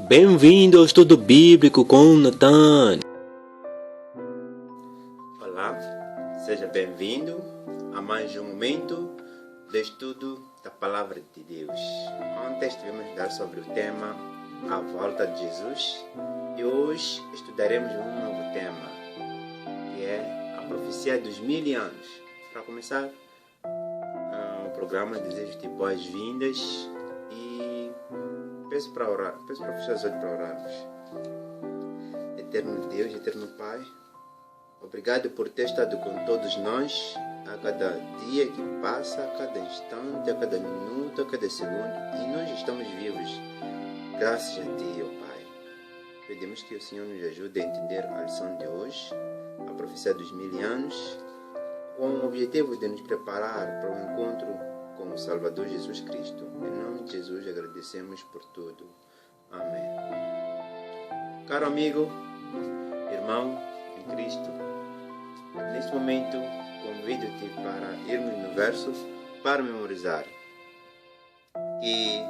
Bem-vindo ao estudo bíblico com Natan. Olá, seja bem-vindo a mais um momento de estudo da Palavra de Deus. Ontem estivemos a estudar sobre o tema A Volta de Jesus e hoje estudaremos um novo tema, que é a profecia dos 1000 anos. Para começar o programa, desejo-te boas-vindas e peço para professores hoje para orarmos. Eterno Deus, Eterno Pai, obrigado por ter estado com todos nós a cada dia que passa, a cada instante, a cada minuto, a cada segundo, e nós estamos vivos graças a Ti, ó Pai. Pedimos que o Senhor nos ajude a entender a lição de hoje, a profecia dos 1000 anos, com o objetivo de nos preparar para o encontro com o Salvador Jesus Cristo. Em nome de Jesus agradecemos por tudo. Amém. Caro amigo, irmão em Cristo, neste momento convido-te para irmos no verso para memorizar, que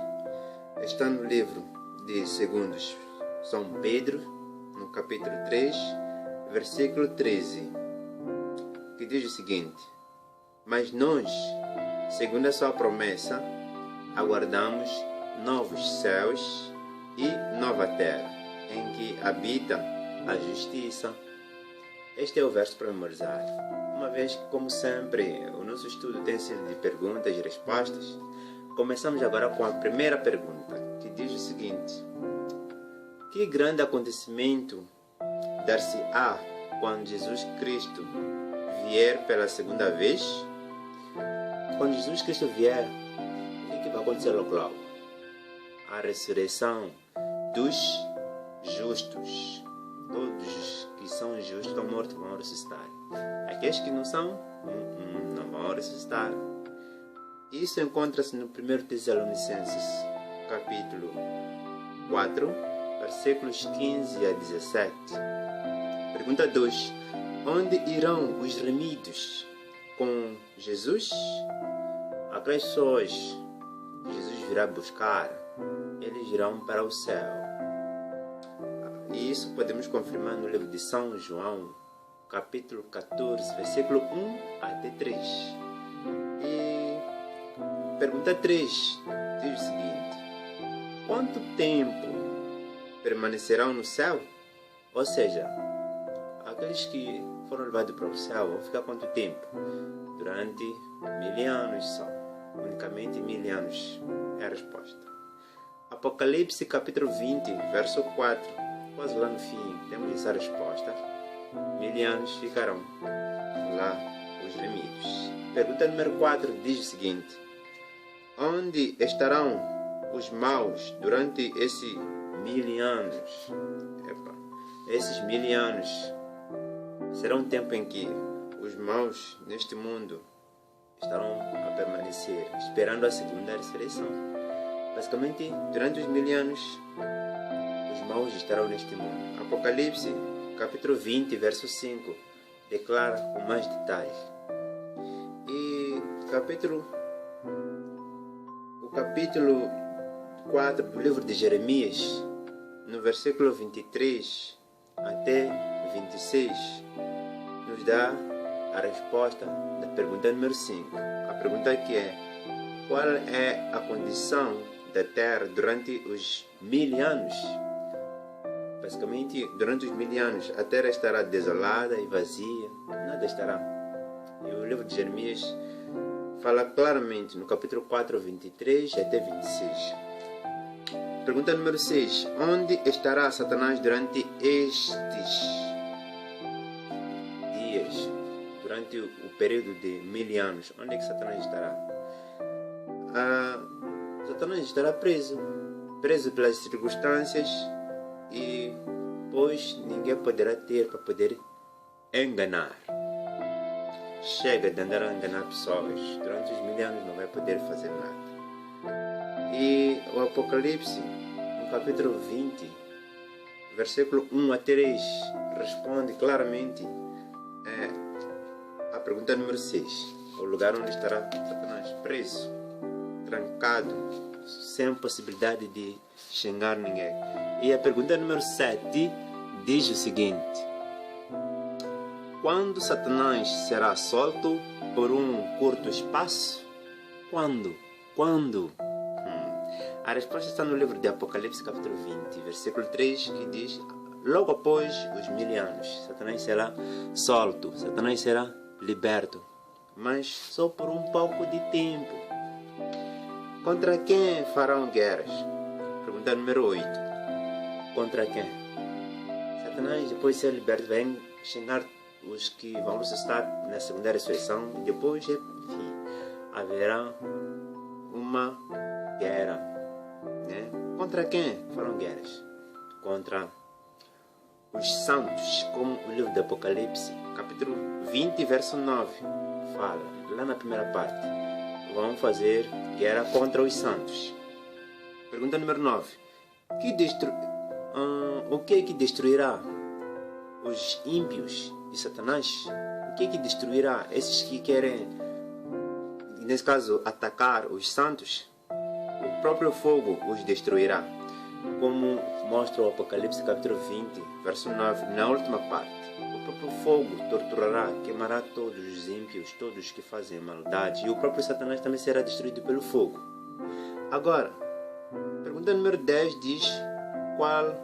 está no livro de Segundos São Pedro, no capítulo 3, versículo 13, que diz o seguinte: mas nós, segundo a sua promessa, aguardamos novos céus e nova terra, em que habita a justiça. Este é o verso para memorizar. Uma vez que, como sempre, o nosso estudo tem sido de perguntas e respostas, começamos agora com a primeira pergunta, que diz o seguinte: que grande acontecimento dar-se-á quando Jesus Cristo vier pela segunda vez? Quando Jesus Cristo vier, o que vai acontecer logo? A ressurreição dos justos. Todos que são justos estão mortos vão ressuscitar. Aqueles que não são, não vão ressuscitar. Isso encontra-se no 1 Tessalonicenses, capítulo 4, versículos 15 a 17. Pergunta 2. Onde irão os remidos com Jesus? Aquelas pessoas que Jesus virá buscar, eles irão para o céu. E isso podemos confirmar no livro de São João, capítulo 14, versículo 1 até 3. E pergunta 3 diz o seguinte: quanto tempo permanecerão no céu? Ou seja, aqueles que foram levados para o céu vão ficar quanto tempo? Durante 1000 anos só. Unicamente 1000 anos é a resposta. Apocalipse capítulo 20, verso 4. Quase lá no fim temos essa resposta. 1000 anos ficarão lá os remidos. Pergunta número 4 diz o seguinte: onde estarão os maus durante esses 1000 anos? Esses 1000 anos será um tempo em que os maus neste mundo estarão a permanecer, esperando a segunda ressurreição. Basicamente, durante os 1000 anos, os maus estarão neste mundo. Apocalipse, capítulo 20, verso 5, declara com mais detalhes. E o capítulo 4 do livro de Jeremias, no versículo 23 até 26, nos dá a resposta da pergunta número 5. A pergunta que é: qual é a condição da terra durante os 1000 anos? Basicamente, durante os 1000 anos, a terra estará desolada e vazia, nada estará. E o livro de Jeremias fala claramente no capítulo 4, 23 até 26. Pergunta número 6. Onde estará Satanás durante estes dias? Durante o período de 1000 anos, onde é que Satanás estará? Satanás estará preso pelas circunstâncias, e pois ninguém poderá ter para poder enganar. Chega de andar a enganar pessoas. Durante os 1000 anos não vai poder fazer nada. E o Apocalipse, no capítulo 20, versículo 1 a 3, responde claramente a pergunta número 6. O lugar onde estará Satanás preso, trancado sem possibilidade de xingar ninguém. E a pergunta número 7 diz o seguinte: quando Satanás será solto por um curto espaço? Quando? Quando? A resposta está no livro de Apocalipse, capítulo 20, versículo 3, que diz: logo após os 1000 anos, Satanás será solto, Satanás será liberto, mas só por um pouco de tempo. Contra quem farão guerras? Pergunta número 8. Contra quem? Satanás, depois de ser liberto, vai xingar os que vão ressuscitar na segunda ressurreição. Depois, enfim, haverá uma guerra, né? Contra quem farão guerras? Contra os santos, como o livro do Apocalipse, capítulo 20, verso 9, fala, lá na primeira parte, vão fazer guerra contra os santos. Pergunta número 9. O que é que destruirá os ímpios de Satanás? O que é que destruirá esses que querem, nesse caso, atacar os santos? O próprio fogo os destruirá, como mostra o Apocalipse capítulo 20, verso 9, na última parte. O próprio fogo torturará, queimará todos os ímpios, todos os que fazem maldade, e o próprio Satanás também será destruído pelo fogo. Agora, pergunta número 10 diz: qual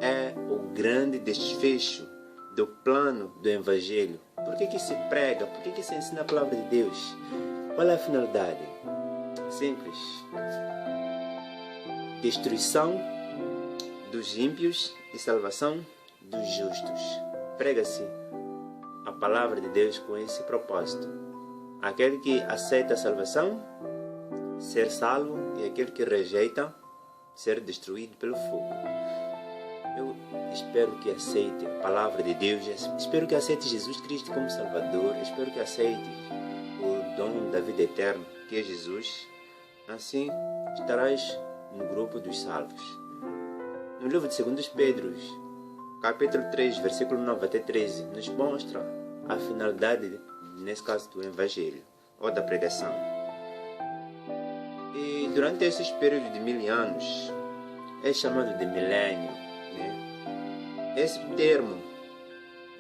é o grande desfecho do plano do Evangelho? Por que se prega? Por que se ensina a palavra de Deus? Qual é a finalidade? Simples: destruição dos ímpios e salvação dos justos. Prega-se a palavra de Deus com esse propósito. Aquele que aceita a salvação, ser salvo, e aquele que rejeita, ser destruído pelo fogo. Eu espero que aceite a palavra de Deus, espero que aceite Jesus Cristo como Salvador, espero que aceite o dom da vida eterna, que é Jesus. Assim estarás no grupo dos salvos. No livro de 2 Pedro, capítulo 3, versículo 9 até 13, nos mostra a finalidade, nesse caso, do Evangelho, ou da pregação. E durante esses períodos de 1000 anos, é chamado de milênio, né? Esse termo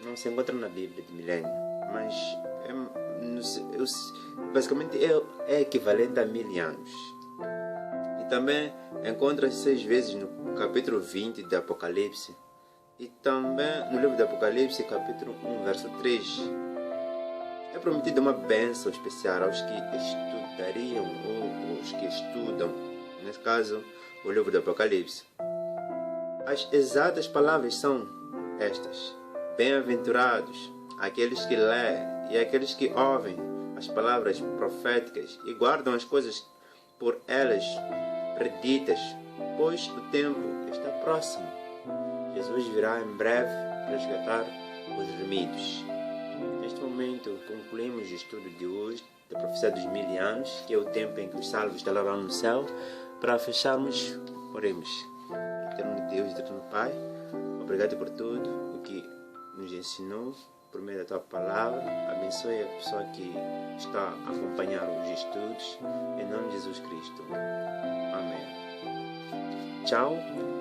não se encontra na Bíblia de milênio, mas basicamente é equivalente a 1000 anos. E também encontra-se 6 vezes no capítulo 20 de Apocalipse, e também no livro de Apocalipse, capítulo 1, verso 3. É prometida uma bênção especial aos que estudariam, ou os que estudam, nesse caso, o livro do Apocalipse. As exatas palavras são estas: bem-aventurados aqueles que lêem e aqueles que ouvem as palavras proféticas e guardam as coisas por elas preditas, pois o tempo está próximo. Jesus virá em breve resgatar os remidos. Neste momento concluímos o estudo de hoje da profecia dos 1000 anos, que é o tempo em que os salvos estarão no céu. Para fecharmos, oremos. Eterno Deus, eterno Pai, obrigado por tudo o que nos ensinou por meio da Tua Palavra. Abençoe a pessoa que está a acompanhar os estudos, em nome de Jesus Cristo. Amém. Tchau,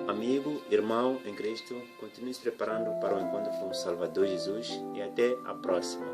amigo, irmão em Cristo. Continue se preparando para o encontro com o Salvador Jesus e até a próxima.